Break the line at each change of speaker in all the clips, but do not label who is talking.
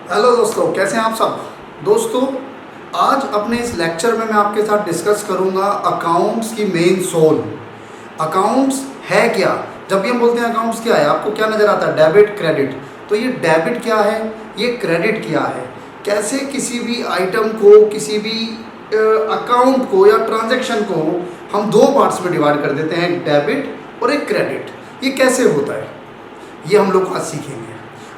Hello दोस्तों, कैसे हैं आप सब। दोस्तों, आज अपने इस लेक्चर में मैं आपके साथ डिस्कस करूंगा अकाउंट्स की मेन सोल। अकाउंट्स है क्या। जब भी हम बोलते हैं अकाउंट्स क्या है, आपको क्या नज़र आता है? Debit, credit. तो ये डेबिट क्या है, ये क्रेडिट क्या है, कैसे किसी भी आइटम को, किसी भी अकाउंट को या ट्रांजैक्शन को हम दो पार्ट्स में डिवाइड कर देते हैं, एक डेबिट और एक क्रेडिट। ये कैसे होता है, ये हम लोग आज सीखेंगे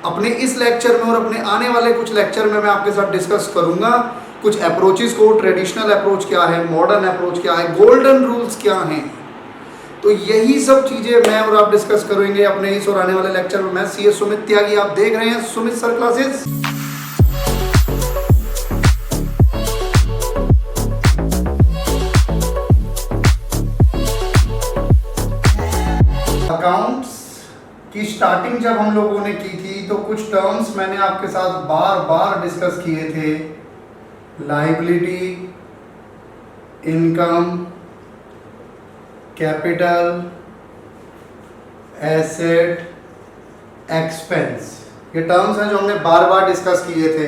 अपने इस लेक्चर में। और अपने आने वाले कुछ लेक्चर में मैं आपके साथ डिस्कस करूंगा कुछ अप्रोचेस को। ट्रेडिशनल अप्रोच क्या है, मॉडर्न अप्रोच क्या है, गोल्डन रूल्स क्या हैं। तो यही सब चीज़ें मैं और आप डिस्कस करेंगे अपने इस और आने वाले लेक्चर में। मैं सी सुमित त्यागी, आप देख रहे हैं सुमित सर क्लासेस। अकाउंट्स की स्टार्टिंग जब हम लोगों ने की थी तो कुछ टर्म्स मैंने आपके साथ बार बार डिस्कस किए थे। Liability, income, capital, asset, expense, ये टर्म्स हैं जो हमने बार बार डिस्कस किए थे।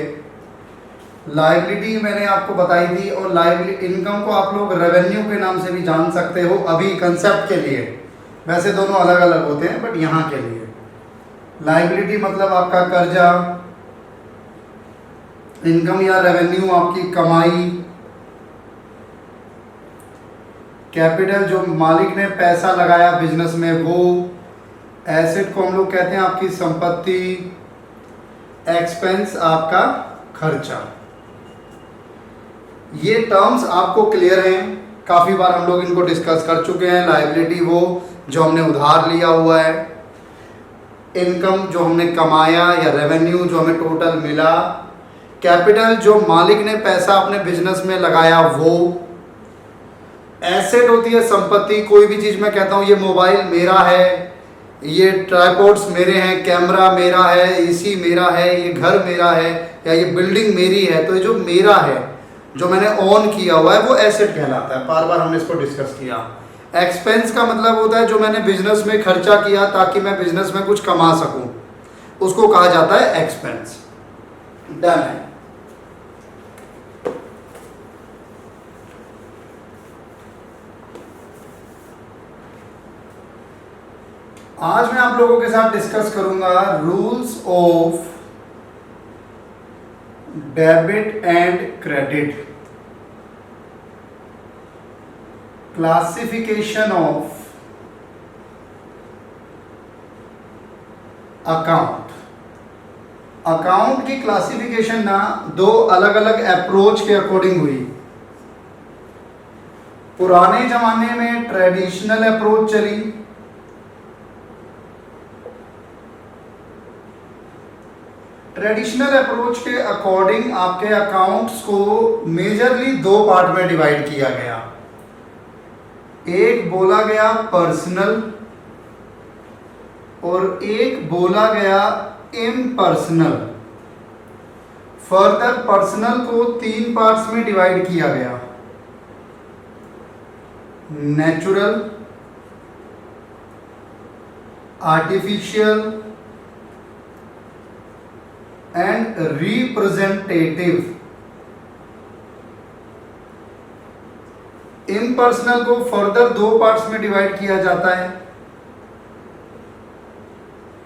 लायबिलिटी मैंने आपको बताई थी, और लायबिलिटी, इनकम को आप लोग रेवेन्यू के नाम से भी जान सकते हो अभी कंसेप्ट के लिए। वैसे दोनों अलग अलग होते हैं, बट यहाँ के लिए लायबिलिटी मतलब आपका कर्जा, इनकम या रेवेन्यू आपकी कमाई, कैपिटल जो मालिक ने पैसा लगाया बिजनेस में वो, एसेट को हम लोग कहते हैं आपकी संपत्ति, एक्सपेंस आपका खर्चा। ये टर्म्स आपको क्लियर हैं, काफ़ी बार हम लोग इनको डिस्कस कर चुके हैं। लायबिलिटी वो जो हमने उधार लिया हुआ है, इनकम जो हमने कमाया या रेवेन्यू जो हमें टोटल मिला, कैपिटल जो मालिक ने पैसा अपने बिजनेस में लगाया वो, एसेट होती है संपत्ति। कोई भी चीज़ मैं कहता हूँ ये मोबाइल मेरा है, ये ट्राइपॉड्स मेरे हैं, कैमरा मेरा है, एसी मेरा है, ये घर मेरा है या ये बिल्डिंग मेरी है, तो ये जो मेरा है जो मैंने ऑन किया हुआ है वो एसेट कहलाता है। बार बार हमने इसको डिस्कस किया। एक्सपेंस का मतलब होता है जो मैंने बिजनेस में खर्चा किया ताकि मैं बिजनेस में कुछ कमा सकूं, उसको कहा जाता है एक्सपेंस। डन है। आज मैं आप लोगों के साथ डिस्कस करूंगा rules of debit and credit, classification of account. Account की क्लासिफिकेशन ना दो अलग अलग अप्रोच के अकॉर्डिंग हुई। पुराने जमाने में ट्रेडिशनल अप्रोच चली, ट्रेडिशनल अप्रोच के अकॉर्डिंग आपके अकाउंट्स को मेजरली दो पार्ट में डिवाइड किया गया। एक बोला गया पर्सनल और एक बोला गया इम्पर्सनल। फर्दर पर्सनल को तीन पार्ट्स में डिवाइड किया गया, natural, artificial and representative. Impersonal को फर्दर दो पार्ट्स में डिवाइड किया जाता है,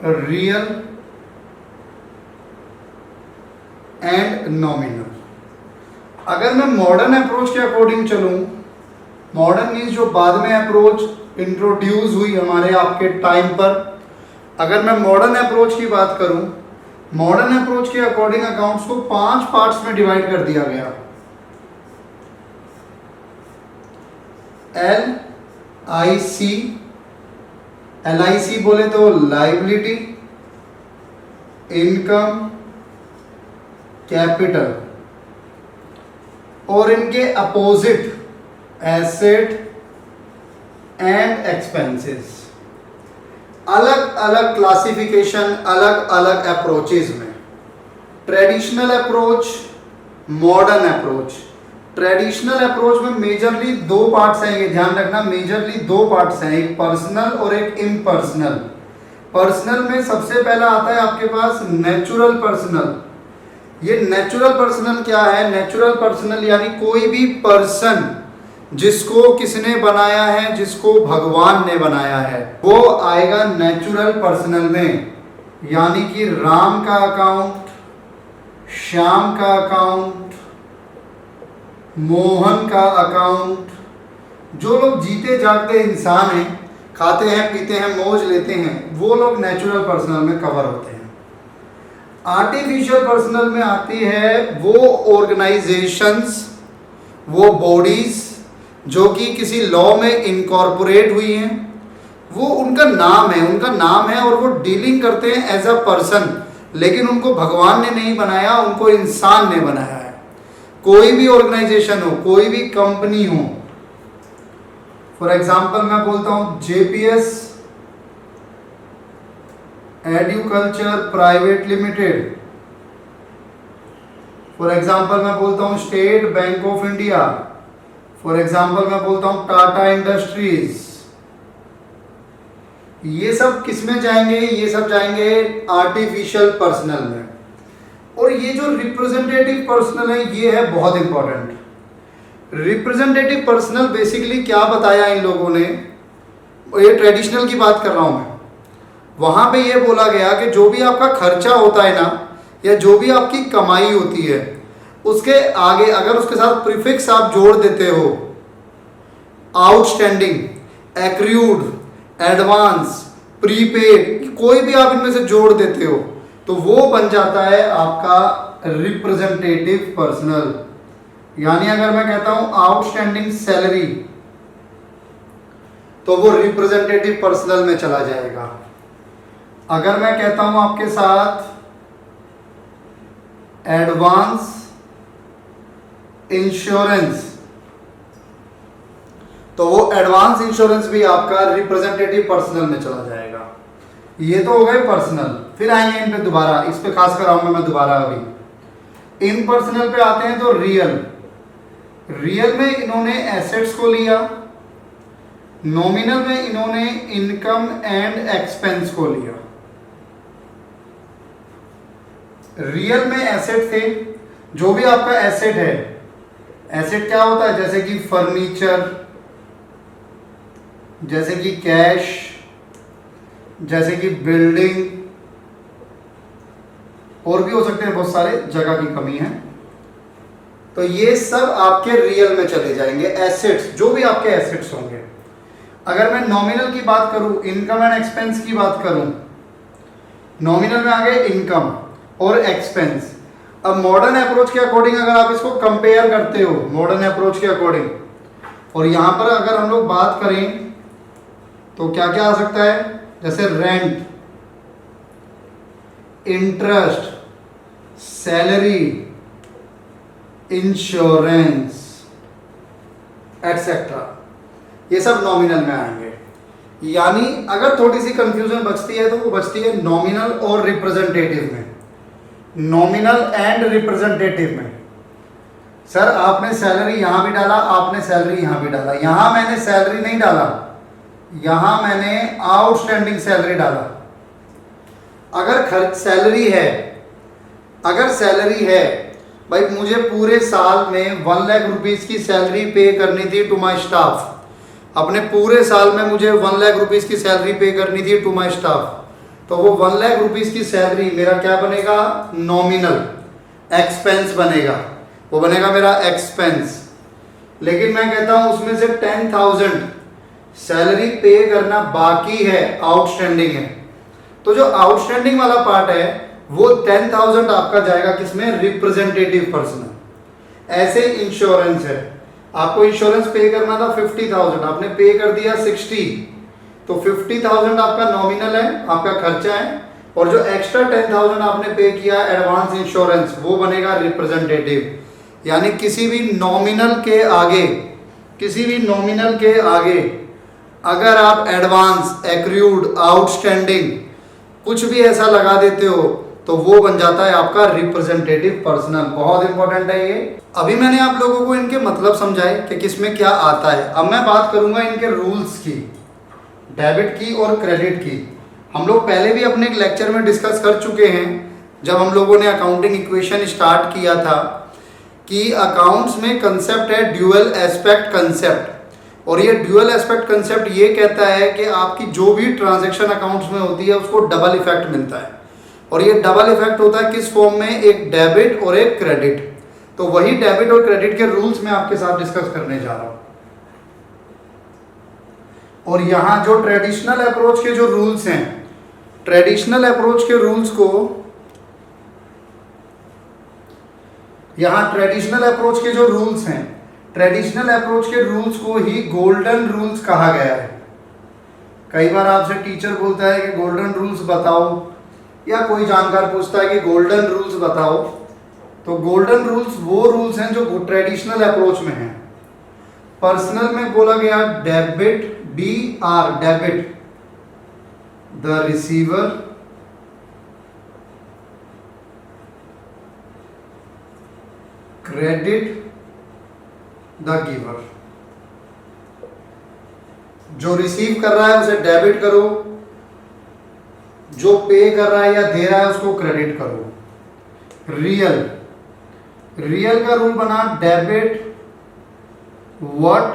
रियल एंड नॉमिनल। अगर मैं मॉडर्न अप्रोच के अकॉर्डिंग चलूं, मॉडर्न मीन्स जो बाद में अप्रोच इंट्रोड्यूस हुई हमारे आपके टाइम पर, अगर मैं मॉडर्न अप्रोच की बात करूं, मॉडर्न अप्रोच के अकॉर्डिंग अकाउंट्स को 5 पार्ट्स में डिवाइड कर दिया गया। LIC, LIC बोले तो लायबिलिटी, इनकम, कैपिटल, और इनके अपोजिट एसेट एंड एक्सपेंसेस। अलग अलग क्लासिफिकेशन, अलग अलग अप्रोचेज में। Traditional approach, modern approach. Traditional approach में मेजरली दो पार्ट्स हैं, ये ध्यान रखना, मेजरली दो पार्ट्स हैं, एक पर्सनल और एक इम्पर्सनल। पर्सनल में सबसे पहला आता है आपके पास नेचुरल पर्सनल। ये नेचुरल पर्सनल क्या है? नेचुरल पर्सनल यानी कोई भी पर्सन जिसको किसने बनाया है, जिसको भगवान ने बनाया है, वो आएगा नेचुरल पर्सनल में। यानी कि राम का अकाउंट, श्याम का अकाउंट, मोहन का अकाउंट, जो लोग जीते जागते इंसान हैं, खाते हैं पीते हैं मौज लेते हैं, वो लोग नेचुरल पर्सनल में कवर होते हैं। आर्टिफिशियल पर्सनल में आती है वो ऑर्गेनाइजेशंस, वो बॉडीज जो कि किसी लॉ में इनकॉर्पोरेट हुई हैं, वो उनका नाम है और वो डीलिंग करते हैं एज अ पर्सन, लेकिन उनको भगवान ने नहीं बनाया, उनको इंसान ने बनाया है। कोई भी ऑर्गेनाइजेशन हो, कोई भी कंपनी हो, फॉर एग्जाम्पल मैं बोलता हूं JPS Educulture private limited, for example मैं बोलता हूं State Bank of India, for example मैं बोलता हूं टाटा इंडस्ट्रीज। ये सब किस में जाएंगे? ये सब जाएंगे आर्टिफिशियल पर्सनल में। और ये जो रिप्रेजेंटेटिव पर्सनल है, ये है बहुत इंपॉर्टेंट। रिप्रेजेंटेटिव पर्सनल बेसिकली क्या बताया इन लोगों ने, ये ट्रेडिशनल की बात कर रहा हूं मैं, वहां पे ये बोला गया कि जो भी आपका खर्चा होता है ना, या जो भी आपकी कमाई होती है, उसके आगे अगर उसके साथ प्रीफिक्स आप जोड़ देते हो, आउटस्टैंडिंग, एक्रूड, एडवांस, प्रीपेड, कोई भी आप इनमें से जोड़ देते हो, तो वो बन जाता है आपका रिप्रेजेंटेटिव पर्सनल। यानी अगर मैं कहता हूं आउटस्टैंडिंग सैलरी, तो वो रिप्रेजेंटेटिव पर्सनल में चला जाएगा। अगर मैं कहता हूं आपके साथ एडवांस इंश्योरेंस, तो वो एडवांस इंश्योरेंस भी आपका रिप्रेजेंटेटिव पर्सनल में चला जाएगा। ये तो हो गए पर्सनल। फिर आएंगे इन पे दोबारा, इस पे खास कर आऊंगा मैं दोबारा। अभी इम्पर्सनल पे आते हैं तो रियल में इन्होंने एसेट्स को लिया, नॉमिनल में इन्होंने इनकम एंड एक्सपेंस को लिया। रियल में एसेट थे, जो भी आपका एसेट है, एसेट क्या होता है? जैसे कि फर्नीचर, जैसे कि कैश, जैसे कि बिल्डिंग, और भी हो सकते हैं बहुत सारे, जगह की कमी है। तो ये सब आपके रियल में चले जाएंगे एसेट्स, जो भी आपके एसेट्स होंगे। अगर मैं नॉमिनल की बात करूं, इनकम एंड एक्सपेंस की बात करूं, नॉमिनल में आ गए इनकम और एक्सपेंस। अब मॉडर्न अप्रोच के अकॉर्डिंग अगर आप इसको कंपेयर करते हो, मॉडर्न अप्रोच के अकॉर्डिंग, और यहां पर अगर हम लोग बात करें तो क्या क्या आ सकता है? जैसे rent, interest, salary, insurance etcetera, ये सब नॉमिनल में आएंगे। यानी अगर थोड़ी सी कंफ्यूजन बचती है तो वो बचती है नॉमिनल और रिप्रेजेंटेटिव में, नॉमिनल एंड रिप्रेजेंटेटिव में। सर आपने सैलरी यहां भी डाला, आपने सैलरी यहां भी डाला, यहां मैंने सैलरी नहीं डाला, यहां मैंने आउटस्टैंडिंग सैलरी डाला। अगर सैलरी है, अगर सैलरी है भाई, मुझे पूरे साल में 1 लाख रुपीस की सैलरी पे करनी थी टू माय स्टाफ, अपने पूरे साल में मुझे 1 लाख रुपीस की सैलरी पे करनी थी टू माय स्टाफ, तो वो 1 लाख रुपीस की सैलरी मेरा क्या बनेगा? नॉमिनल एक्सपेंस बनेगा, वो बनेगा मेरा एक्सपेंस। लेकिन मैं कहता हूं उसमें से 10,000 सैलरी पे करना बाकी है, आउटस्टैंडिंग है, तो जो आउटस्टैंडिंग वाला पार्ट है वो 10,000 आपका जाएगा किसमें? Representative personal. ऐसे इंश्योरेंस है, आपको इंश्योरेंस पे करना था 50,000, आपने पे कर दिया 60, तो 50,000 आपका नॉमिनल है, आपका खर्चा है, और जो एक्स्ट्रा 10,000 आपने पे किया एडवांस इंश्योरेंस, वो बनेगा रिप्रेजेंटेटिव। यानी किसी भी नॉमिनल के आगे, किसी भी नॉमिनल के आगे अगर आप एडवांस, एक्रूड, आउटस्टैंडिंग कुछ भी ऐसा लगा देते हो तो वो बन जाता है आपका रिप्रेजेंटेटिव पर्सनल। बहुत इंपॉर्टेंट है ये। अभी मैंने आप लोगों को इनके मतलब समझाए कि किसमें क्या आता है। अब मैं बात करूंगा इनके रूल्स की, डेबिट की और क्रेडिट की। हम लोग पहले भी अपने एक लेक्चर में डिस्कस कर चुके हैं, जब हम लोगों ने अकाउंटिंग इक्वेशन स्टार्ट किया था कि अकाउंट्स में कंसेप्ट है ड्यूअल एस्पेक्ट कंसेप्ट, और ये ड्यूअल एस्पेक्ट कंसेप्ट ये कहता है कि आपकी जो भी ट्रांजैक्शन अकाउंट्स में होती है उसको डबल इफेक्ट मिलता है, और ये डबल इफेक्ट होता है किस फॉर्म में, एक डेबिट और एक क्रेडिट। तो वही डेबिट और क्रेडिट के रूल्स मैं आपके साथ डिस्कस करने जा रहा हूं। और यहां जो ट्रेडिशनल अप्रोच के जो रूल्स हैं, ट्रेडिशनल अप्रोच के रूल्स को, यहां ट्रेडिशनल अप्रोच के जो रूल्स हैं, ट्रेडिशनल अप्रोच के रूल्स को ही गोल्डन रूल्स कहा गया है। कई बार आपसे टीचर बोलता है कि गोल्डन रूल्स बताओ, या कोई जानकार पूछता है कि गोल्डन रूल्स बताओ, तो गोल्डन रूल्स वो रूल्स हैं जो ट्रेडिशनल अप्रोच में हैं। पर्सनल में बोला गया debit, DR debit, the receiver credit the giver. जो रिसीव कर रहा है उसे डेबिट करो, जो पे कर रहा है या दे रहा है उसको क्रेडिट करो। रियल का रूल बना debit what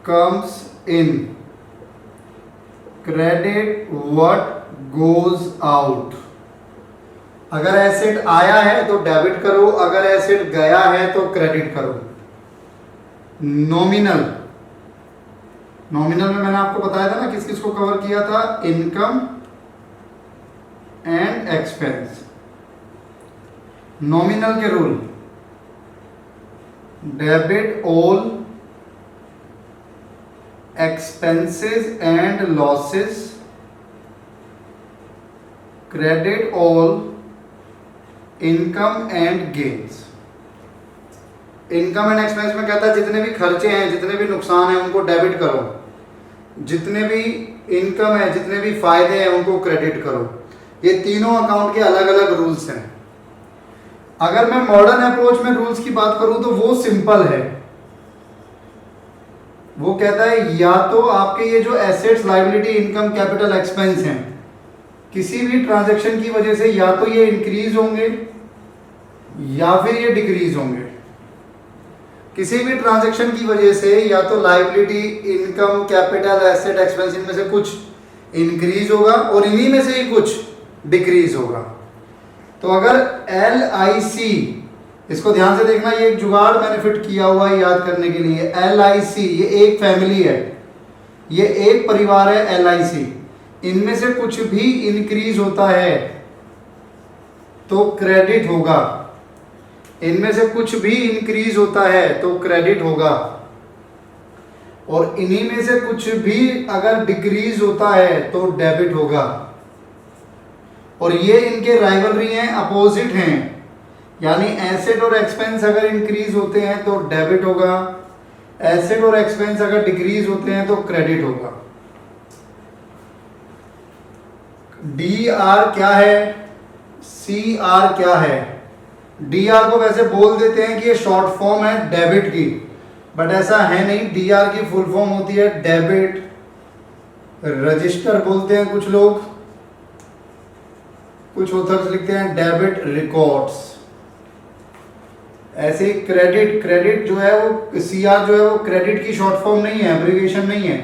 comes in, credit what goes out. अगर एसेट आया है तो डेबिट करो, अगर एसेट गया है तो क्रेडिट करो। नॉमिनल में मैंने आपको बताया था ना किस किस को कवर किया था, इनकम एंड एक्सपेंस। नॉमिनल के rule debit all expenses and losses, credit all income and gains. Income and expense में कहता है जितने भी खर्चे हैं, जितने भी नुकसान हैं उनको डेबिट करो, जितने भी इनकम है, जितने भी फायदे हैं उनको क्रेडिट करो। ये तीनों अकाउंट के अलग अलग रूल्स हैं। अगर मैं मॉडर्न अप्रोच में रूल्स की बात करूं तो वो सिंपल है। वो कहता है या तो आपके ये जो assets, liability, income, capital, expense हैं, किसी भी ट्रांजैक्शन की वजह से या तो ये इंक्रीज होंगे या फिर ये डिक्रीज होंगे। किसी भी ट्रांजैक्शन की वजह से या तो liability, income, capital, asset, expense इनमें से कुछ इंक्रीज होगा और इन्हीं में से ही कुछ डिक्रीज होगा। तो अगर LIC, इसको ध्यान से देखना, ये एक जुगाड़ मैंने फिट किया हुआ है याद करने के लिए। LIC ये एक फैमिली है, ये एक परिवार है LIC। इनमें से कुछ भी इंक्रीज होता है तो क्रेडिट होगा, इनमें से कुछ भी इंक्रीज होता है तो क्रेडिट होगा, और इन्हीं में से कुछ भी अगर डिक्रीज होता है तो डेबिट होगा। और ये इनके राइवलरी हैं, अपोजिट हैं, यानी एसेट और एक्सपेंस अगर इंक्रीज होते हैं तो डेबिट होगा, एसेट और एक्सपेंस अगर डिक्रीज होते हैं तो क्रेडिट होगा। DR क्या है, CR क्या है? DR को वैसे बोल देते हैं कि ये शॉर्ट फॉर्म है डेबिट की, बट ऐसा है नहीं। DR की फुल फॉर्म होती है डेबिट रजिस्टर बोलते हैं कुछ लोग, कुछ ऑथर्स लिखते हैं डेबिट रिकॉर्ड्स। ऐसे ही क्रेडिट जो है वो CR जो है वो क्रेडिट की शॉर्ट फॉर्म नहीं है, एब्रिविएशन नहीं है।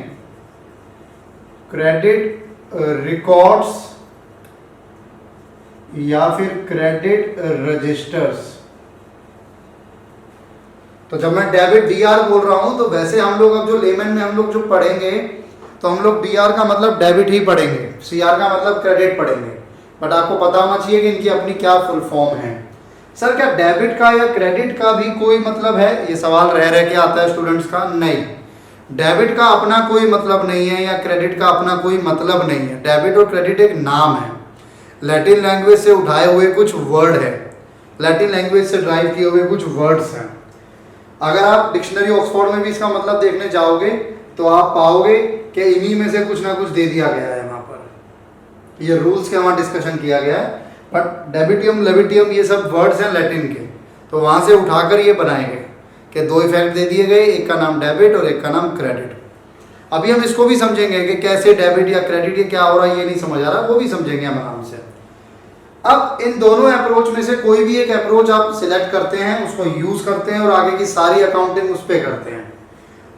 क्रेडिट रिकॉर्ड्स या फिर क्रेडिट रजिस्टर्स। तो जब मैं डेबिट DR बोल रहा हूं तो वैसे हम लोग अब जो लेमन में हम लोग जो पढ़ेंगे तो हम लोग DR का मतलब डेबिट ही पढ़ेंगे, CR का मतलब क्रेडिट पढ़ेंगे। बट आपको पता होना चाहिए कि इनकी अपनी क्या फुल फॉर्म है। सर क्या डेबिट का या क्रेडिट का भी कोई मतलब है? ये सवाल रह के आता है स्टूडेंट्स का। नहीं, डेबिट का अपना कोई मतलब नहीं है या क्रेडिट का अपना कोई मतलब नहीं है। डेबिट और क्रेडिट एक नाम है, लैटिन लैंग्वेज से उठाए हुए कुछ वर्ड है, लैटिन लैंग्वेज से ड्राइव किए हुए कुछ वर्ड्स हैं। अगर आप डिक्शनरी ऑक्सफोर्ड में भी इसका मतलब देखने जाओगे तो आप पाओगे कि इन्हीं में से कुछ ना कुछ दे दिया गया है। वहाँ पर ये रूल्स के वहाँ डिस्कशन किया गया है, बट डेबिटियम, लेबिटियम ये सब वर्ड्स हैं लैटिन के, तो वहाँ से उठाकर ये बनाएंगे कि दो इफेक्ट दे दिए गए, एक का नाम डेबिट और एक का नाम क्रेडिट। अभी हम इसको भी समझेंगे कि कैसे डेबिट या क्रेडिट ये क्या हो रहा है, ये नहीं समझ आ रहा, वो भी समझेंगे हम आराम से। अब इन दोनों अप्रोच में से कोई भी एक अप्रोच आप सिलेक्ट करते हैं, उसको यूज करते हैं और आगे की सारी अकाउंटिंग उस पर करते हैं।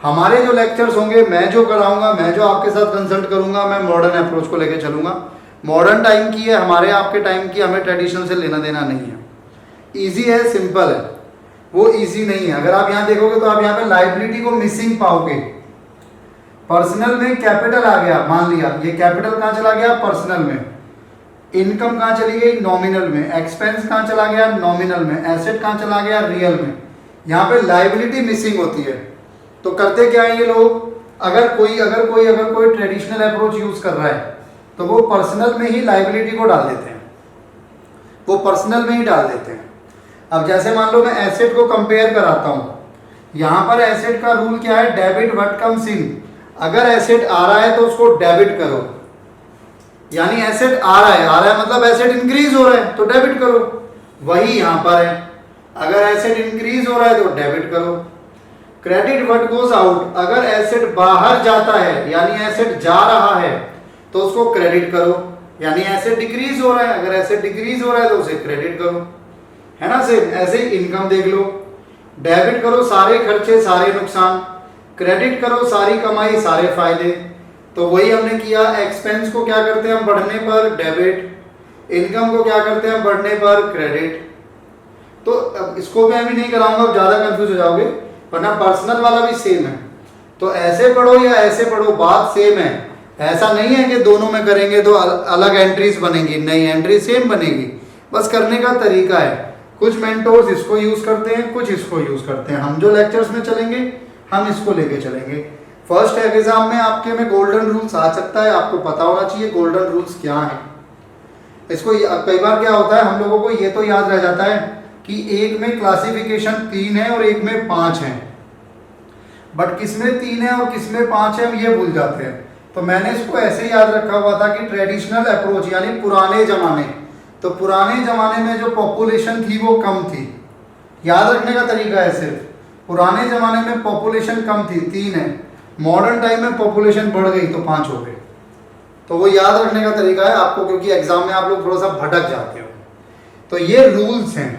हमारे जो लेक्चर्स होंगे, मैं जो कराऊंगा, मैं जो आपके साथ कंसल्ट करूंगा, मैं मॉडर्न अप्रोच को लेकर चलूंगा। मॉडर्न टाइम की है, हमारे आपके टाइम की, हमें ट्रेडिशनल से लेना देना नहीं है। ईजी है, सिंपल है, वो ईजी नहीं है। अगर आप यहाँ देखोगे तो आप यहाँ पे लाइबिलिटी को मिसिंग पाओगे। पर्सनल में कैपिटल आ गया, मान लिया ये कैपिटल कहाँ चला गया, पर्सनल में। इनकम कहाँ चली गई, नॉमिनल में। एक्सपेंस कहाँ चला गया, नॉमिनल में। एसेट कहाँ चला गया, रियल में। यहाँ पे लाइबिलिटी मिसिंग होती है। तो करते क्या है ये लोग, अगर कोई ट्रेडिशनल अप्रोच यूज कर रहा है तो वो पर्सनल में ही लाइबिलिटी को डाल देते हैं, वो पर्सनल में ही डाल देते हैं। अब जैसे मान लो मैं एसेट को कंपेयर कराता हूँ, यहाँ पर एसेट का रूल क्या है, डेबिट व्हाट कम्स इन। अगर एसेट आ रहा है तो उसको डेबिट करो, यानी एसेट आ रहा है मतलब एसेट इंक्रीज हो रहा है तो डेबिट करो। वही यहाँ पर है, अगर एसेट इंक्रीज हो रहा है तो डेबिट करो। क्रेडिट व्हाट गोज आउट, अगर एसेट बाहर जाता है यानी एसेट जा रहा है तो उसको क्रेडिट करो, यानी एसेट डिक्रीज हो रहा है, अगर एसेट डिक्रीज हो रहा है तो उसे क्रेडिट करो, है ना। सेम ऐसे ही इनकम देख लो, डेबिट करो सारे खर्चे सारे नुकसान, क्रेडिट करो सारी कमाई सारे फायदे। तो वही हमने किया। एक्सपेंस को क्या करते हैं हम, बढ़ने पर डेबिट। इनकम को क्या करते हैं, बढ़ने पर क्रेडिट। तो अब इसको मैं भी नहीं कराऊंगा, ज्यादा कंफ्यूज हो जाओगे, वरना पर्सनल वाला भी सेम है। तो ऐसे पढ़ो या ऐसे पढ़ो, बात सेम है। ऐसा नहीं है कि दोनों में करेंगे तो अलग एंट्रीज बनेंगी, नहीं, एंट्री सेम बनेगी, बस करने का तरीका है। कुछ मेंटोर्स इसको यूज करते हैं, कुछ इसको यूज करते हैं। हम जो लेक्चर्स में चलेंगे हम इसको लेके चलेंगे। फर्स्ट एग्जाम में आपके में गोल्डन रूल्स आ सकता है, आपको पता होना चाहिए गोल्डन रूल्स क्या है। इसको कई बार क्या होता है, हम लोगों को ये तो याद रह जाता है कि एक में क्लासिफिकेशन 3 है और एक में 5 है, बट किस में 3 है और किस में 5 है हम ये भूल जाते हैं। तो मैंने इसको ऐसे ही याद रखा हुआ था कि ट्रेडिशनल अप्रोच यानी पुराने जमाने, तो पुराने जमाने में जो पॉपुलेशन थी वो कम थी। याद रखने का तरीका है सिर्फ, पुराने जमाने में पॉपुलेशन कम थी 3 है, मॉडर्न टाइम में पॉपुलेशन बढ़ गई तो 5 हो गए। तो वो याद रखने का तरीका है आपको, क्योंकि एग्जाम में आप लोग थोड़ा सा भटक जाते हो। तो ये रूल्स हैं,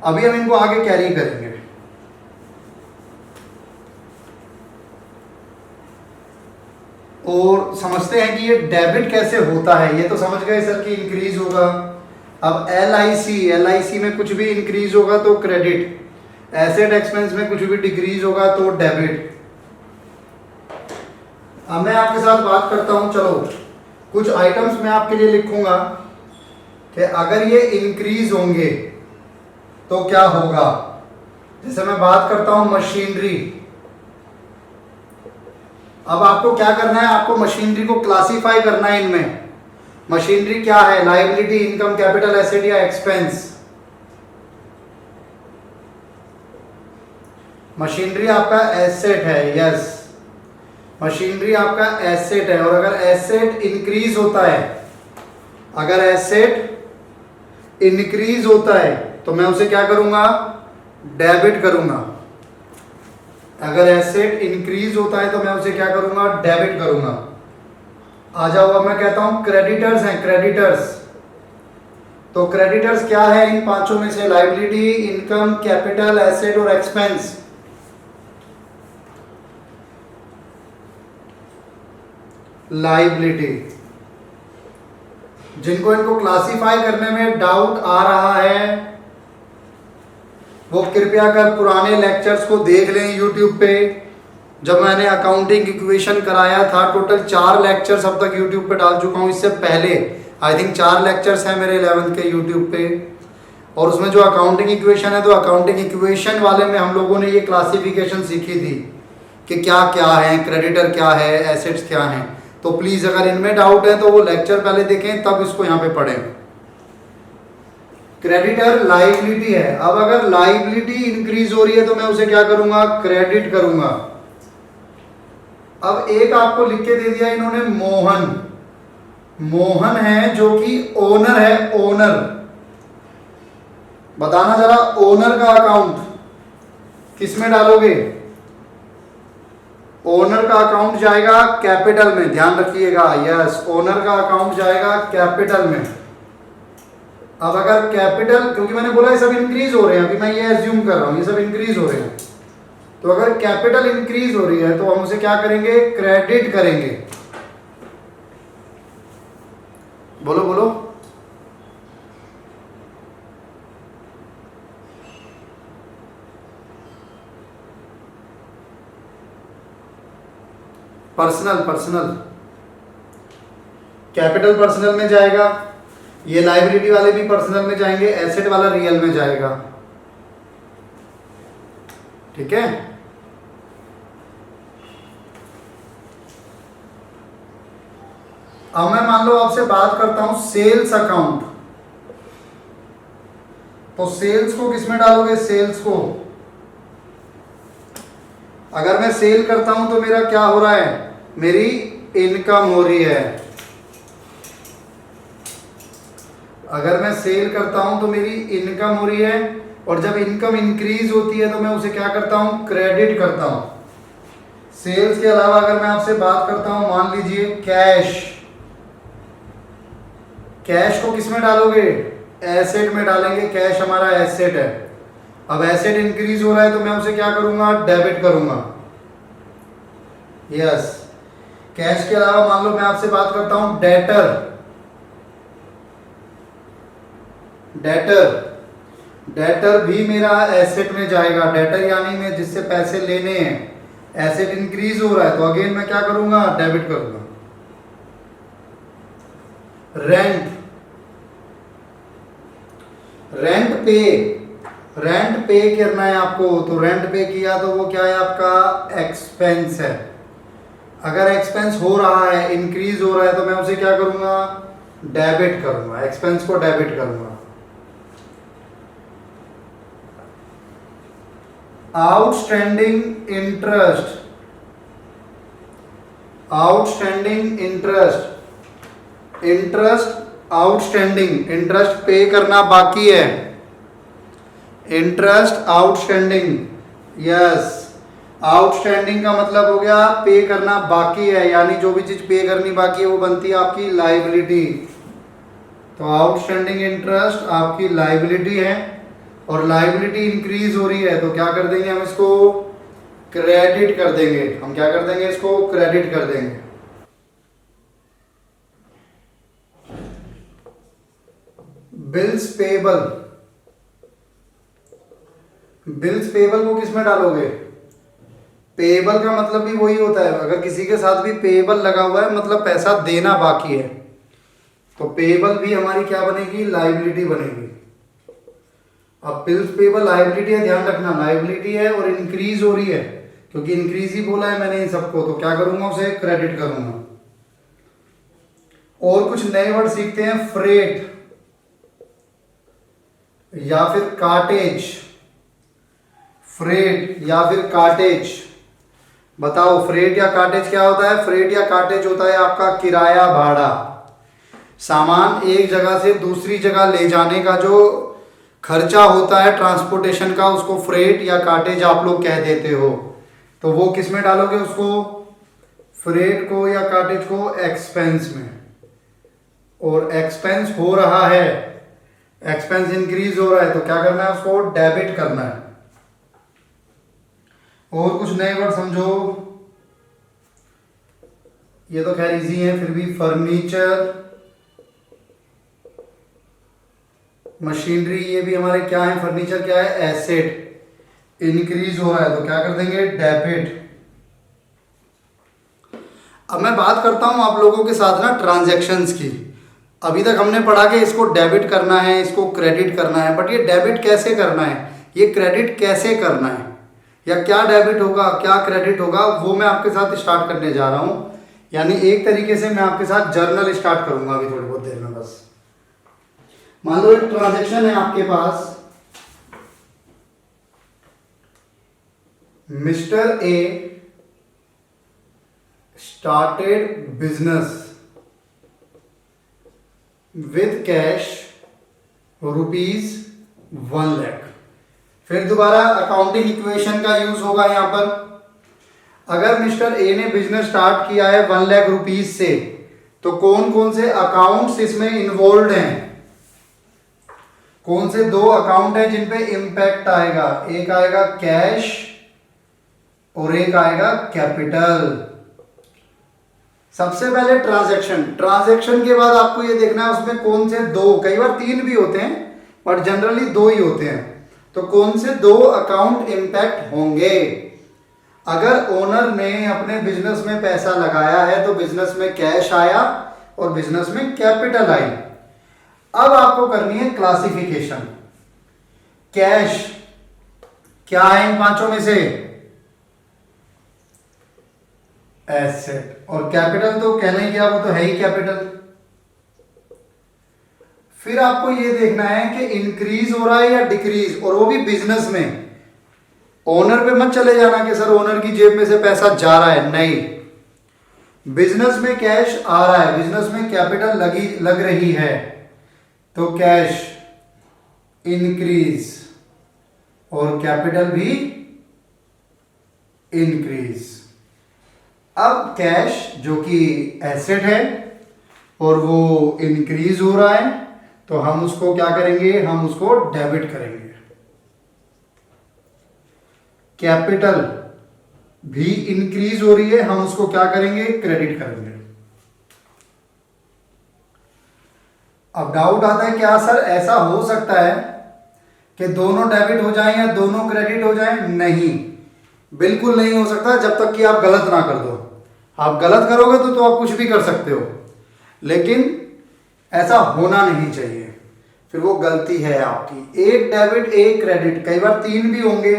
अभी हम इनको आगे कैरी करेंगे। और समझते हैं कि ये डेबिट कैसे होता है। ये तो समझ गए सर कि इंक्रीज होगा। अब LIC में कुछ भी इंक्रीज होगा तो क्रेडिट, एसेट एक्सपेंस में कुछ भी डिक्रीज होगा तो डेबिट। अब मैं आपके साथ बात करता हूं, चलो कुछ आइटम्स मैं आपके लिए लिखूंगा कि अगर ये इंक्रीज होंगे तो क्या होगा। जैसे मैं बात करता हूं मशीनरी। अब आपको क्या करना है, आपको मशीनरी को क्लासिफाई करना है इनमें। मशीनरी क्या है, लायबिलिटी, इनकम, कैपिटल, एसेट या एक्सपेंस। मशीनरी आपका एसेट है, यस, मशीनरी आपका एसेट है। और अगर एसेट इंक्रीज होता है, अगर एसेट इंक्रीज होता है तो मैं उसे क्या करूंगा, डेबिट करूंगा। अगर एसेट इंक्रीज होता है तो मैं उसे क्या करूंगा, डेबिट करूंगा। आ जाओ, अब मैं कहता हूं क्रेडिटर्स हैं, क्रेडिटर्स। तो क्रेडिटर्स क्या है इन पांचों में से, लायबिलिटी, इनकम, कैपिटल, एसेट और एक्सपेंस। लायबिलिटी। जिनको इनको क्लासिफाई करने में डाउट आ रहा है वो कृपया कर पुराने लेक्चर्स को देख लें यूट्यूब पे। जब मैंने अकाउंटिंग इक्वेशन कराया था, टोटल 4 लेक्चर्स अब तक यूट्यूब पे डाल चुका हूँ। इससे पहले आई थिंक 4 लेक्चर्स हैं मेरे 11th के यूट्यूब पे, और उसमें जो अकाउंटिंग इक्वेशन है, तो अकाउंटिंग इक्वेशन वाले में हम लोगों ने ये क्लासिफिकेशन सीखी थी कि क्या क्या है, क्रेडिटर क्या है, एसेट्स क्या हैं। तो प्लीज़ अगर इनमें डाउट है तो वो लेक्चर पहले देखें तब इसको यहाँ पे पढ़ें। क्रेडिटर लायबिलिटी है। अब अगर लायबिलिटी इंक्रीज हो रही है तो मैं उसे क्या करूंगा, क्रेडिट करूंगा। अब एक आपको लिख के दे दिया इन्होंने, मोहन। मोहन है जो कि ओनर है, ओनर। बताना जरा, ओनर का अकाउंट किस में डालोगे। ओनर का अकाउंट जाएगा कैपिटल में, ध्यान रखिएगा, यस, ओनर का अकाउंट जाएगा कैपिटल में। अब अगर कैपिटल, क्योंकि मैंने बोला ये सब इंक्रीज हो रहे हैं, अभी मैं ये एज्यूम कर रहा हूँ ये सब इंक्रीज हो रहे हैं, तो अगर कैपिटल इंक्रीज हो रही है तो हम उसे क्या करेंगे, क्रेडिट करेंगे। बोलो बोलो। पर्सनल, पर्सनल कैपिटल पर्सनल में जाएगा, ये लाइबिलिटी वाले भी पर्सनल में जाएंगे, एसेट वाला रियल में जाएगा। ठीक है। अब मैं मान लो आपसे बात करता हूं सेल्स अकाउंट, तो सेल्स को किसमें डालोगे, सेल्स को, अगर मैं सेल करता हूं तो मेरा क्या हो रहा है, मेरी इनकम हो रही है। अगर मैं सेल करता हूं तो मेरी इनकम हो रही है, और जब इनकम इंक्रीज होती है तो मैं उसे क्या करता हूं, क्रेडिट करता हूं। सेल्स के अलावा अगर मैं आपसे बात करता हूं, मान लीजिए कैश, कैश को किसमें डालोगे, एसेट में डालेंगे, कैश हमारा एसेट है। अब एसेट इंक्रीज हो रहा है तो मैं उसे क्या करूंगा, डेबिट करूंगा। यस। कैश के अलावा मान लो मैं आपसे बात करता हूं डेटर, डेटर, डेटर भी मेरा एसेट में जाएगा। डेटर यानी मैं जिससे पैसे लेने हैं, एसेट इंक्रीज हो रहा है तो अगेन मैं क्या करूंगा, डेबिट करूंगा। रेंट, रेंट पे, रेंट पे करना है आपको, तो रेंट पे किया तो वो क्या है, आपका एक्सपेंस है। अगर एक्सपेंस हो रहा है, इंक्रीज हो रहा है, तो मैं उसे क्या करूंगा, डेबिट करूंगा, एक्सपेंस को डेबिट करूंगा। Outstanding interest, outstanding interest, interest outstanding, interest पे करना बाकी है, इंटरेस्ट आउटस्टैंडिंग। यस, आउटस्टैंडिंग का मतलब हो गया पे करना बाकी है, यानी जो भी चीज पे करनी बाकी है वो बनती है आपकी लाइबिलिटी। तो आउटस्टैंडिंग इंटरेस्ट आपकी लाइबिलिटी है, और लाइबिलिटी इंक्रीज हो रही है तो क्या कर देंगे हम, इसको क्रेडिट कर देंगे। हम क्या कर देंगे, इसको क्रेडिट कर देंगे। बिल्स पेबल, बिल्स पेबल को किसमें डालोगे, पेबल का मतलब भी वही होता है, अगर किसी के साथ भी पेबल लगा हुआ है मतलब पैसा देना बाकी है, तो पेबल भी हमारी क्या बनेगी, लाइबिलिटी बनेगी। अब बिल्स पेबल लाइबिलिटी है, ध्यान रखना लाइबिलिटी है और इंक्रीज हो रही है, क्योंकि इंक्रीज ही बोला है मैंने इन सबको, तो क्या करूंगा, उसे क्रेडिट करूंगा। और कुछ नए वर्ड सीखते हैं, फ्रेट या फिर कार्टेज, फ्रेट या फिर कार्टेज। बताओ फ्रेट या कार्टेज क्या होता है, फ्रेट या कार्टेज होता है आपका किराया भाड़ा, सामान एक जगह से दूसरी जगह ले जाने का जो खर्चा होता है ट्रांसपोर्टेशन का, उसको फ्रेट या कार्टेज आप लोग कह देते हो। तो वो किस में डालोगे उसको, फ्रेट को या कार्टेज को एक्सपेंस में। और एक्सपेंस हो रहा है, एक्सपेंस इंक्रीज हो रहा है तो क्या करना है, उसको डेबिट करना है। और कुछ नए वर्ड समझो, ये तो खैर इजी है फिर भी, फर्नीचर, मशीनरी, ये भी हमारे क्या है, फर्नीचर क्या है, एसेट, इंक्रीज हो रहा है तो क्या कर देंगे, डेबिट। अब मैं बात करता हूं आप लोगों के साथ ना ट्रांजैक्शंस की। अभी तक हमने पढ़ा कि इसको डेबिट करना है, इसको क्रेडिट करना है, बट ये डेबिट कैसे करना है, ये क्रेडिट कैसे करना है, या क्या डेबिट होगा क्या क्रेडिट होगा, वो मैं आपके साथ स्टार्ट करने जा रहा हूं। यानी एक तरीके से मैं आपके साथ जर्नल स्टार्ट करूंगा अभी थोड़ी बहुत देर में। बस मान लो एक ट्रांजैक्शन है आपके पास, mister A started business with cash ₹1,00,000। फिर दोबारा अकाउंटिंग इक्वेशन का यूज होगा यहां पर। अगर मिस्टर ए ने बिजनेस स्टार्ट किया है ₹1,00,000 से, तो कौन कौन से अकाउंट्स इसमें इन्वॉल्व हैं, कौन से दो अकाउंट है जिन पे इंपैक्ट आएगा? एक आएगा कैश और एक आएगा कैपिटल। सबसे पहले ट्रांजैक्शन, ट्रांजैक्शन के बाद आपको ये देखना है उसमें कौन से दो, कई बार तीन भी होते हैं बट जनरली दो ही होते हैं, तो कौन से दो अकाउंट इंपैक्ट होंगे? अगर ओनर ने अपने बिजनेस में पैसा लगाया है तो बिजनेस में कैश आया और बिजनेस में कैपिटल आई। अब आपको करनी है क्लासिफिकेशन। कैश क्या है इन पांचों में से? एसेट। और कैपिटल तो कहना ही क्या, वो तो है ही कैपिटल। फिर आपको ये देखना है कि इंक्रीज हो रहा है या डिक्रीज, और वो भी बिजनेस में। ओनर पे मत चले जाना कि सर ओनर की जेब में से पैसा जा रहा है, नहीं। बिजनेस में कैश आ रहा है, बिजनेस में कैपिटल लग रही है, तो कैश इंक्रीज और कैपिटल भी इंक्रीज। अब कैश जो कि एसेट है और वो इंक्रीज हो रहा है, तो हम उसको क्या करेंगे? हम उसको डेबिट करेंगे। कैपिटल भी इंक्रीज हो रही है, हम उसको क्या करेंगे? क्रेडिट करेंगे। अब डाउट आता है क्या सर ऐसा हो सकता है कि दोनों डेबिट हो जाएं या दोनों क्रेडिट हो जाएं? नहीं, बिल्कुल नहीं हो सकता जब तक कि आप गलत ना कर दो। आप गलत करोगे तो आप कुछ भी कर सकते हो, लेकिन ऐसा होना नहीं चाहिए, फिर वो गलती है आपकी। एक डेबिट एक क्रेडिट, कई बार तीन भी होंगे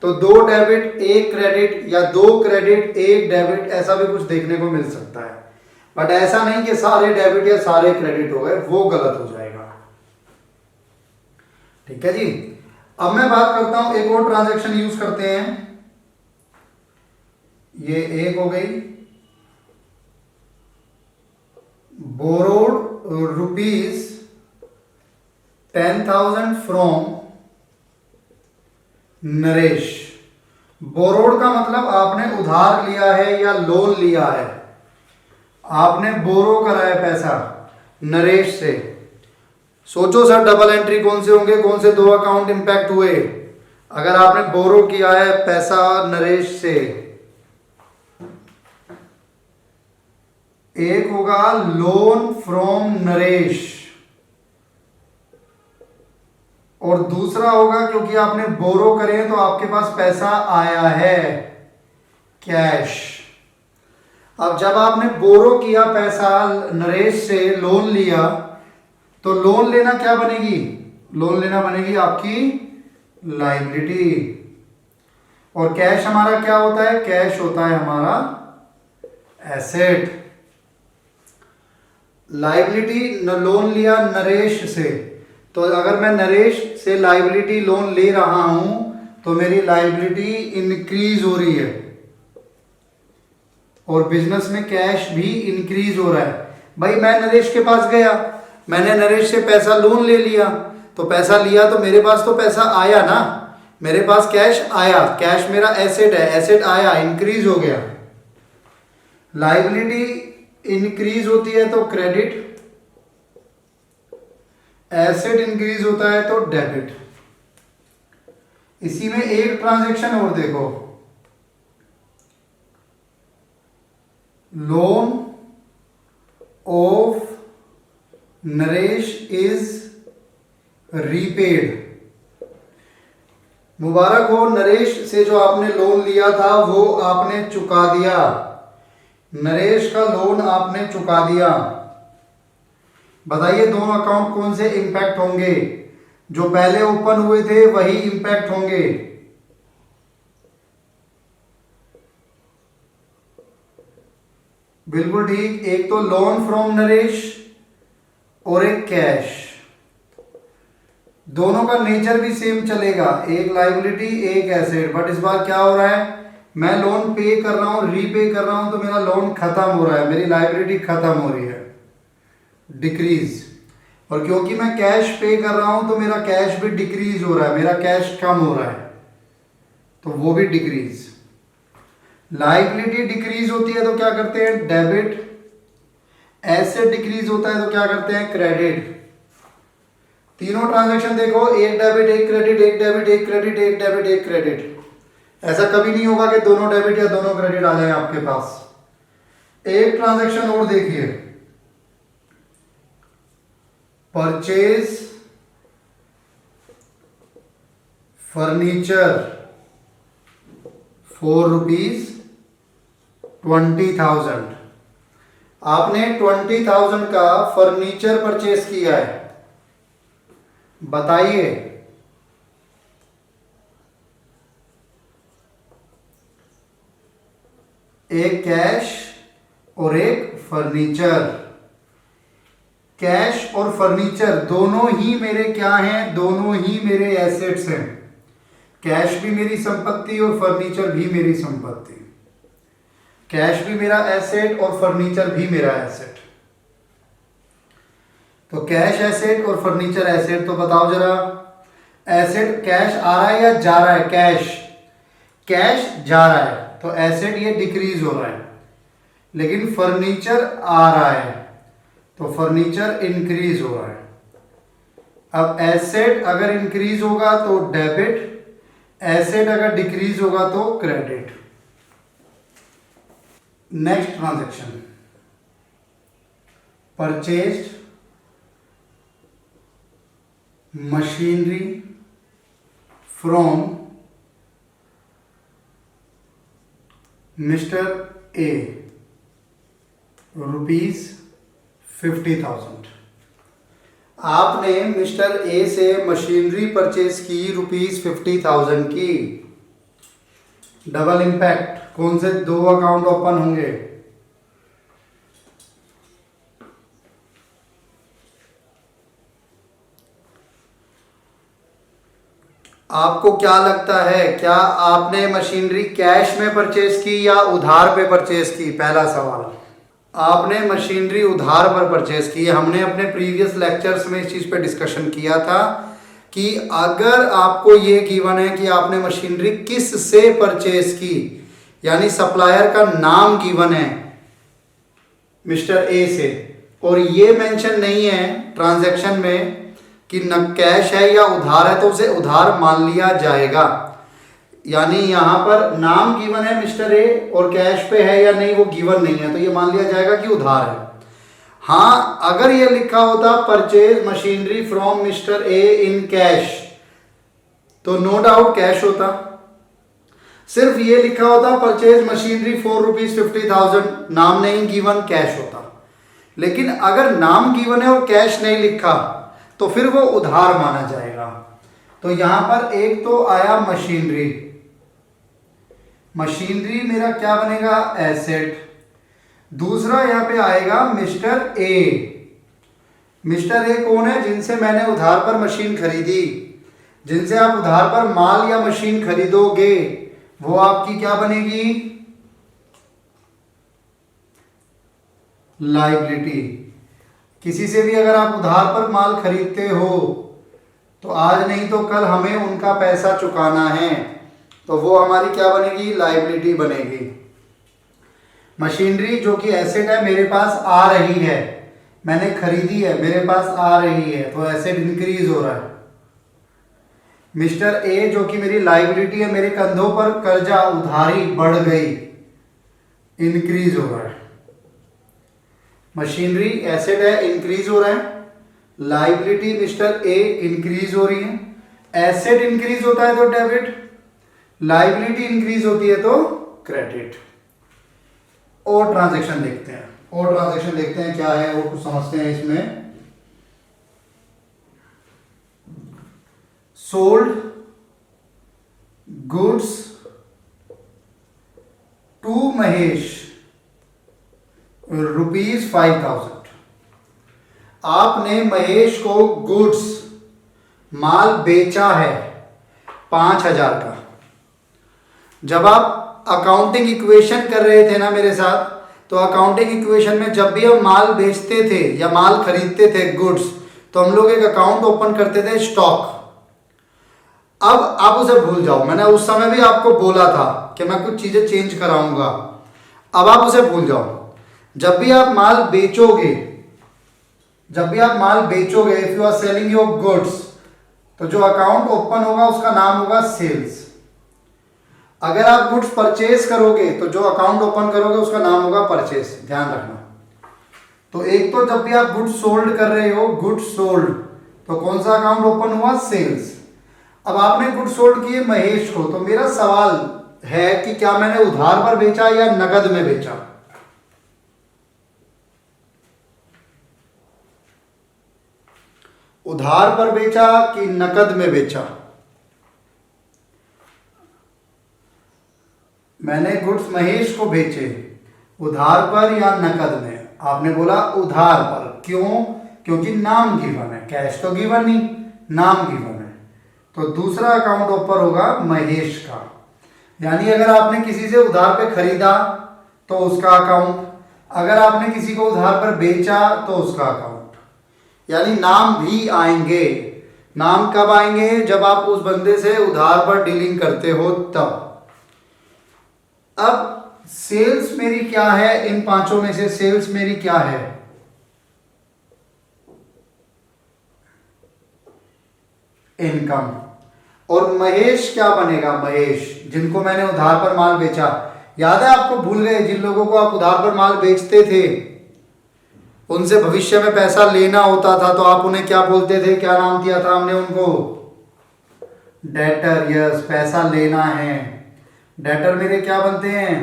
तो दो डेबिट एक क्रेडिट या दो क्रेडिट एक डेबिट, ऐसा भी कुछ देखने को मिल सकता है। बट ऐसा नहीं कि सारे डेबिट या सारे क्रेडिट हो गए, वो गलत हो जाएगा। ठीक है जी। अब मैं बात करता हूं, एक और ट्रांजैक्शन यूज करते हैं। ये एक हो गई, borrowed rupees 10,000 from Naresh. Borrowed का मतलब आपने उधार लिया है या लोन लिया है, आपने बोरो करा है पैसा नरेश से। सोचो सर डबल एंट्री कौन से होंगे, कौन से दो अकाउंट इंपैक्ट हुए? अगर आपने बोरो किया है पैसा नरेश से, एक होगा लोन फ्रॉम नरेश और दूसरा होगा क्योंकि आपने बोरो करे हैं तो आपके पास पैसा आया है, कैश। अब जब आपने बोरो किया पैसा नरेश से, लोन लिया, तो लोन लेना क्या बनेगी? लोन लेना बनेगी आपकी लायबिलिटी। और कैश हमारा क्या होता है? कैश होता है हमारा एसेट। लायबिलिटी लोन लिया नरेश से, तो अगर मैं नरेश से लायबिलिटी लोन ले रहा हूं तो मेरी लायबिलिटी इंक्रीज हो रही है और बिजनेस में कैश भी इंक्रीज हो रहा है। भाई मैं नरेश के पास गया, मैंने नरेश से पैसा लोन ले लिया, तो पैसा लिया तो मेरे पास तो पैसा आया ना, मेरे पास कैश आया, कैश मेरा एसेट है, एसेट आया, इंक्रीज हो गया। लायबिलिटी इंक्रीज होती है तो क्रेडिट, एसेट इंक्रीज होता है तो डेबिट। इसी में एक ट्रांजैक्शन और देखो, loan of Naresh is repaid. मुबारक हो, नरेश से जो आपने लोन लिया था वो आपने चुका दिया, नरेश का लोन आपने चुका दिया। बताइए दोनों अकाउंट कौन से इंपैक्ट होंगे? जो पहले ओपन हुए थे वही इंपैक्ट होंगे। बिल्कुल ठीक, एक तो लोन फ्रॉम नरेश और एक कैश। दोनों का नेचर भी सेम चलेगा, एक लायबिलिटी एक एसेट। बट इस बार क्या हो रहा है, मैं लोन पे कर रहा हूं, रीपे कर रहा हूं, तो मेरा लोन खत्म हो रहा है, मेरी लायबिलिटी खत्म हो रही है, डिक्रीज। और क्योंकि मैं कैश पे कर रहा हूं तो मेरा कैश भी डिक्रीज हो रहा है, मेरा कैश कम हो रहा है, तो वो भी डिक्रीज। लायबिलिटी डिक्रीज होती है तो क्या करते हैं? डेबिट। एसेट डिक्रीज होता है तो क्या करते हैं? क्रेडिट। तीनों ट्रांजैक्शन देखो, एक डेबिट एक क्रेडिट, एक डेबिट एक क्रेडिट, एक डेबिट एक क्रेडिट। ऐसा कभी नहीं होगा कि दोनों डेबिट या दोनों क्रेडिट आ जाए आपके पास। एक ट्रांजैक्शन और देखिए, परचेज फर्नीचर ₹4,20,000। आपने 20,000 का फर्नीचर परचेज किया है। बताइए एक कैश और एक फर्नीचर। कैश और फर्नीचर दोनों ही मेरे क्या हैं? दोनों ही मेरे एसेट्स हैं। कैश भी मेरी संपत्ति और फर्नीचर भी मेरी संपत्ति। कैश भी मेरा एसेट और फर्नीचर भी मेरा एसेट। तो कैश एसेट और फर्नीचर एसेट। तो बताओ जरा, एसेट कैश आ रहा है या जा रहा है? कैश जा रहा है तो एसेट ये डिक्रीज हो रहा है, लेकिन फर्नीचर आ रहा है तो फर्नीचर इंक्रीज हो रहा है। अब एसेट अगर इंक्रीज होगा तो डेबिट, एसेट अगर डिक्रीज होगा तो credit. Next transaction, purchased machinery from mister A ₹50,000। आपने मिस्टर ए से मशीनरी परचेज की ₹50,000 की। डबल इंपैक्ट, कौन से दो अकाउंट ओपन होंगे? आपको क्या लगता है, क्या आपने मशीनरी कैश में परचेज की या उधार पे परचेज की? पहला सवाल, आपने मशीनरी उधार पर परचेज की। हमने अपने प्रीवियस लेक्चर्स में इस चीज़ पे डिस्कशन किया था कि अगर आपको ये गिवन है कि आपने मशीनरी किस से परचेज की, यानी सप्लायर का नाम गिवन है मिस्टर ए से, और ये मेंशन नहीं है ट्रांजैक्शन में कि न कैश है या उधार है, तो उसे उधार मान लिया जाएगा। यानी यहाँ पर नाम गिवन है मिस्टर ए और कैश पे है या नहीं वो गिवन नहीं है, तो ये मान लिया जाएगा कि उधार है। हाँ, अगर ये लिखा होता purchase machinery from mister A in cash, तो नो डाउट कैश होता। सिर्फ ये लिखा होता परचेज मशीनरी फॉर ₹50,000, नाम नहीं गिवन, कैश होता। लेकिन अगर नाम गिवन है और कैश नहीं लिखा तो फिर वो उधार माना जाएगा। तो यहां पर एक तो आया मशीनरी, मशीनरी मेरा क्या बनेगा? एसेट। दूसरा यहां पे आएगा मिस्टर ए। मिस्टर ए कौन है? जिनसे मैंने उधार पर मशीन खरीदी। जिनसे आप उधार पर माल या मशीन खरीदोगे वो आपकी क्या बनेगी? लायबिलिटी। किसी से भी अगर आप उधार पर माल खरीदते हो तो आज नहीं तो कल हमें उनका पैसा चुकाना है, तो वो हमारी क्या बनेगी? लायबिलिटी बनेगी। मशीनरी जो कि एसेट है, मेरे पास आ रही है, मैंने खरीदी है, मेरे पास आ रही है, तो एसेट इंक्रीज हो रहा है। मिस्टर ए जो कि मेरी लायबिलिटी है, मेरे कंधों पर कर्जा उधारी बढ़ गई, इंक्रीज हो रहा है। मशीनरी एसेट है, इंक्रीज हो रहा है। लायबिलिटी मिस्टर ए इंक्रीज हो रही है। एसेट इंक्रीज होता है तो डेबिट, लायबिलिटी इंक्रीज होती है तो क्रेडिट। और ट्रांजैक्शन देखते हैं, क्या है वो कुछ समझते हैं इसमें। Sold goods to Mahesh ₹5,000। आपने महेश को गुड्स माल बेचा है 5,000 का। जब आप अकाउंटिंग इक्वेशन कर रहे थे ना मेरे साथ, तो अकाउंटिंग इक्वेशन में जब भी हम माल बेचते थे या माल खरीदते थे गुड्स, तो हम लोग एक अकाउंट ओपन करते थे स्टॉक। अब आप उसे भूल जाओ, मैंने उस समय भी आपको बोला था कि मैं कुछ चीजें चेंज कराऊंगा, अब आप उसे भूल जाओ। जब भी आप माल बेचोगे, जब भी आप माल बेचोगे, if you are selling your goods, तो जो अकाउंट ओपन होगा उसका नाम होगा सेल्स। अगर आप गुड्स परचेज करोगे तो जो अकाउंट ओपन करोगे उसका नाम होगा परचेज, ध्यान रखना। तो एक तो जब भी आप गुड्स सोल्ड कर रहे हो, गुड्स सोल्ड, तो कौन सा अकाउंट ओपन हुआ? सेल्स। अब आपने गुड्स सोल्ड किए महेश को, तो मेरा सवाल है कि क्या मैंने उधार पर बेचा या नगद में बेचा? उधार पर बेचा कि नकद में बेचा? मैंने गुड्स महेश को बेचे उधार पर या नकद में? आपने बोला उधार पर। क्यों? क्योंकि नाम गिवन है, कैश तो गिवन नहीं, नाम गिवन है। तो दूसरा अकाउंट ओपन होगा महेश का। यानी अगर आपने किसी से उधार पे खरीदा तो उसका अकाउंट, अगर आपने किसी को उधार पर बेचा तो उसका अकाउंट। यानी नाम भी आएंगे। नाम कब आएंगे? जब आप उस बंदे से उधार पर डीलिंग करते हो तब। अब सेल्स मेरी क्या है? इन पांचों में से सेल्स मेरी क्या है? इनकम। और महेश क्या बनेगा? महेश, जिनको मैंने उधार पर माल बेचा। याद है आपको? भूल गए? जिन लोगों को आप उधार पर माल बेचते थे उनसे भविष्य में पैसा लेना होता था तो आप उन्हें क्या बोलते थे? क्या नाम दिया था हमने उनको? डेटर। यस, पैसा लेना है। डेटर मेरे क्या बनते हैं?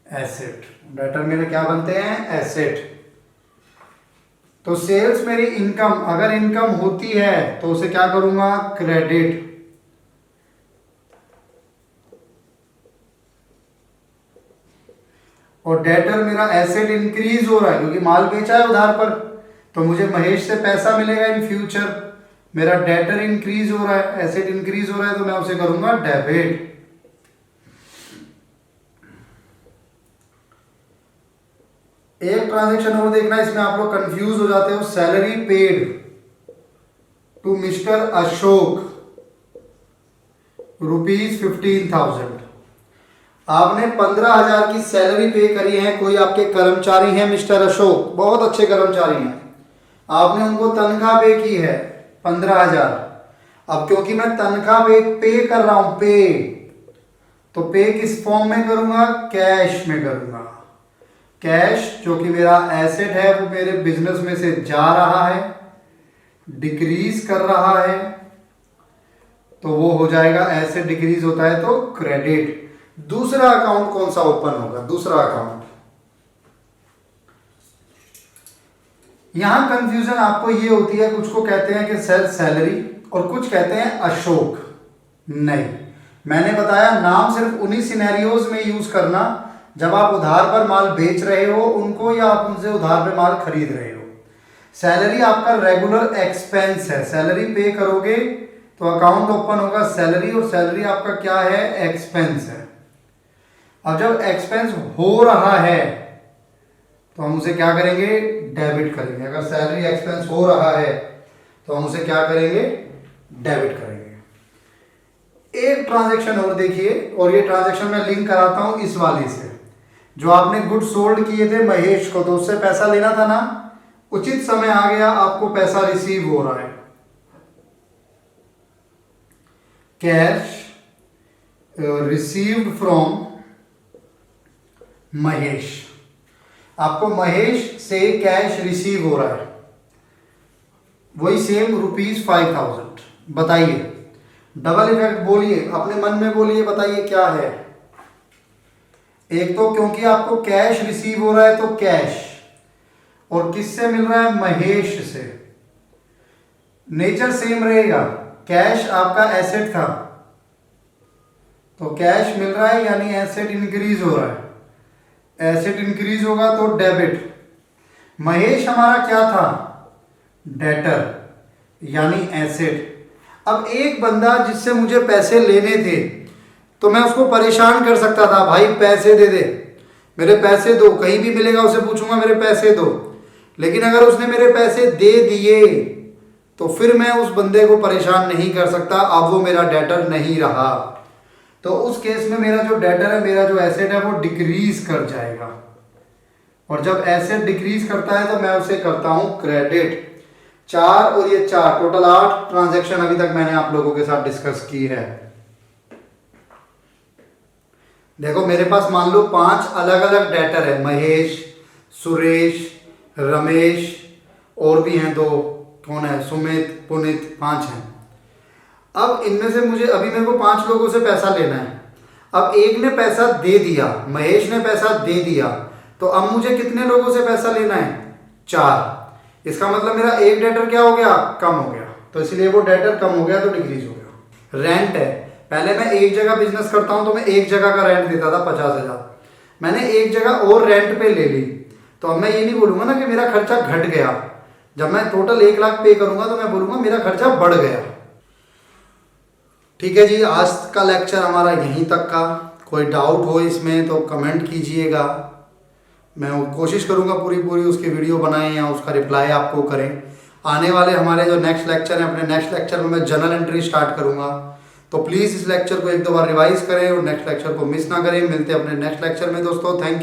एसेट। डेटर मेरे क्या बनते हैं? एसेट। तो सेल्स मेरी इनकम, अगर इनकम होती है तो उसे क्या करूंगा? क्रेडिट। और डेटर मेरा एसेट इंक्रीज हो रहा है क्योंकि माल बेचा है उधार पर, तो मुझे महेश से पैसा मिलेगा इन फ्यूचर। मेरा डेटर इंक्रीज हो रहा है, एसेट इंक्रीज हो रहा है, तो मैं उसे करूंगा डेबिट। एक ट्रांजेक्शन और देखना, इसमें आप लोग कंफ्यूज हो जाते हो। Salary paid to mister Ashok ₹15,000। आपने 15,000 की सैलरी पे करी है। कोई आपके कर्मचारी हैं मिस्टर अशोक, बहुत अच्छे कर्मचारी हैं, आपने उनको तनख्वाह पे की है 15,000। अब क्योंकि मैं तनख्वाह पे कर रहा हूं, तो पे किस फॉर्म में करूंगा? कैश में करूंगा। कैश जो कि मेरा एसेट है वो मेरे बिजनेस में से जा रहा है, डिक्रीज कर रहा है, तो वो हो जाएगा, एसेट डिक्रीज होता है तो क्रेडिट। दूसरा अकाउंट कौन सा ओपन होगा? दूसरा अकाउंट, यहां कंफ्यूजन आपको ये होती है, कुछ को कहते हैं कि सर सैलरी और कुछ कहते हैं अशोक। नहीं, मैंने बताया नाम सिर्फ उन्हीं सिनेरियोज में यूज करना जब आप उधार पर माल बेच रहे हो उनको, या आप उनसे उधार पर माल खरीद रहे हो। सैलरी आपका रेगुलर एक्सपेंस है, सैलरी पे करोगे तो अकाउंट ओपन होगा सैलरी, और सैलरी आपका क्या है? एक्सपेंस है। अब जब एक्सपेंस हो रहा है तो हम उसे क्या करेंगे? डेबिट करेंगे। अगर सैलरी एक्सपेंस हो रहा है तो हम उसे क्या करेंगे? डेबिट करेंगे। एक ट्रांजैक्शन और देखिए, और ये ट्रांजैक्शन मैं लिंक कराता हूं इस वाले से। जो आपने गुड सोल्ड किए थे महेश को, तो उससे पैसा लेना था ना, उचित समय आ गया, आपको पैसा रिसीव हो रहा है। Cash received from Mahesh. आपको महेश से कैश रिसीव हो रहा है, वही सेम ₹5,000। बताइए, डबल इफेक्ट बोलिए, अपने मन में बोलिए, बताइए क्या है। एक तो क्योंकि आपको कैश रिसीव हो रहा है तो कैश, और किससे मिल रहा है? महेश से। नेचर सेम रहेगा, कैश आपका एसेट था तो कैश मिल रहा है यानी एसेट इंक्रीज हो रहा है, एसेट इंक्रीज होगा तो डेबिट। महेश हमारा क्या था? डेटर यानी एसेट। अब एक बंदा जिससे मुझे पैसे लेने थे तो मैं उसको परेशान कर सकता था, भाई पैसे दे दे, मेरे पैसे दो, कहीं भी मिलेगा उसे पूछूंगा मेरे पैसे दो। लेकिन अगर उसने मेरे पैसे दे दिए तो फिर मैं उस बंदे को परेशान नहीं कर सकता, अब वो मेरा डेटर नहीं रहा। तो उस केस में मेरा जो डेटर है, मेरा जो एसेट है वो डिक्रीज कर जाएगा। और जब एसेट डिक्रीज करता है तो मैं उसे करता हूँ क्रेडिट। 4 और ये 4, टोटल 8 ट्रांजैक्शन अभी तक मैंने आप लोगों के साथ डिस्कस की है। देखो मेरे पास मान लो 5 अलग अलग डेटर है, महेश, सुरेश, रमेश, और भी हैं 2, कौन है, सुमित, पुनित, 5 हैं। अब इनमें से मुझे अभी मेरे को 5 लोगों से पैसा लेना है। अब एक ने पैसा दे दिया, महेश ने पैसा दे दिया, तो अब मुझे कितने लोगों से पैसा लेना है? 4। इसका मतलब मेरा एक डेटर क्या हो गया? कम हो गया। तो इसलिए वो डेटर कम हो गया तो डिक्रीज हो गया। रेंट है, पहले मैं एक जगह बिजनेस करता हूं तो मैं एक जगह का रेंट देता था 50,000, मैंने एक जगह और रेंट पे ले ली, तो अब मैं ये नहीं बोलूंगा ना कि मेरा खर्चा घट गया। जब मैं टोटल 1 लाख पे करूंगा तो मैं बोलूंगा मेरा खर्चा बढ़ गया। ठीक है जी, आज का लेक्चर हमारा यहीं तक का। कोई डाउट हो इसमें तो कमेंट कीजिएगा, मैं कोशिश करूंगा पूरी उसकी वीडियो बनाएं या उसका रिप्लाई आपको करें। आने वाले हमारे जो नेक्स्ट लेक्चर हैं, अपने नेक्स्ट लेक्चर में मैं जर्नल एंट्री स्टार्ट करूंगा, तो प्लीज़ इस लेक्चर को 1-2 बार रिवाइज करें और नेक्स्ट लेक्चर को मिस ना करें। मिलते हैं अपने नेक्स्ट लेक्चर में दोस्तों। Thank you.